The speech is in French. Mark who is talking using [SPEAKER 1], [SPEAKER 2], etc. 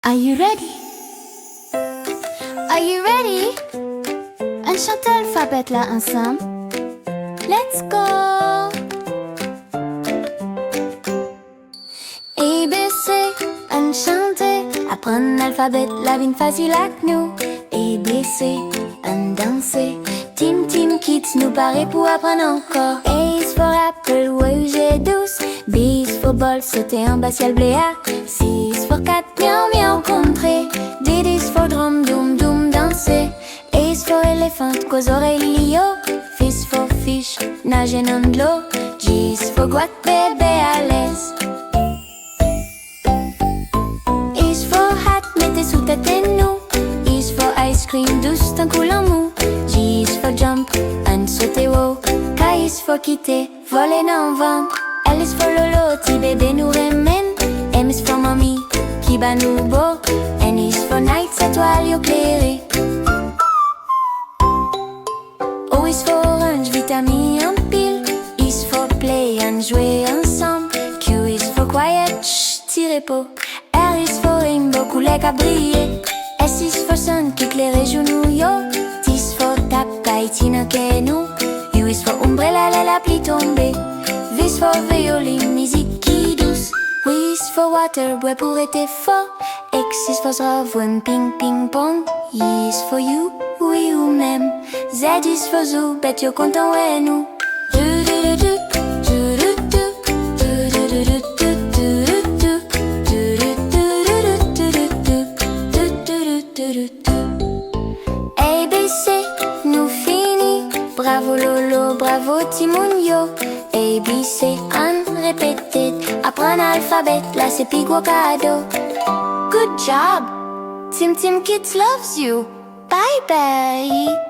[SPEAKER 1] Are you ready? Are you ready? On chante l'alphabet là ensemble. Let's go! A, B, C, on chante. Apprendre l'alphabet, la vie facile avec nous. A, B, C, on danse. TimTim Kids nous paraît pour apprendre encore. A is for apple, rouge et douce. B is for ball, sauter en bas ciel bléa. C is for cat, miaou miaou contré. D is for drum, doum doum danser. A is for éléphant, qu'aux oreilles lio. F is for fish, nager dans de l'eau. G is for guac, bébé à l'aise. E is for hat, mettez sous tête et nous. E is for ice cream, douce d'un coulant mou. G is for jump, un sauter wow. K is for quitter, voler dans le vent. L is for lolo, ti bébé nous remène. M is for mommy, qui bat nous beau. N is for night, étoile éclairée. O is for orange, vitamine anpil. I is for play, en jouer ensemble. Q is for quiet, chut, ti repos. R is for rainbow, couleur à briller. S is for sun, qui éclaire genoux yo. T is for tap, kaitina que nous. U is for umbrella, la pluie tombée. V is for violin, musique qui douce. W is for water, bois pour été fort. X is for zravouem, ping ping pong. Y is for you, oui ou même. Z is for zoo, bête yo content ouais nous. A, B, C, nous fini. Bravo Lolo, bravo timoun yo. A, B, C, on repete. Apprendre l'alphabet, là c'est pigou cadeau. Good job! TimTim Kids loves you. Bye bye!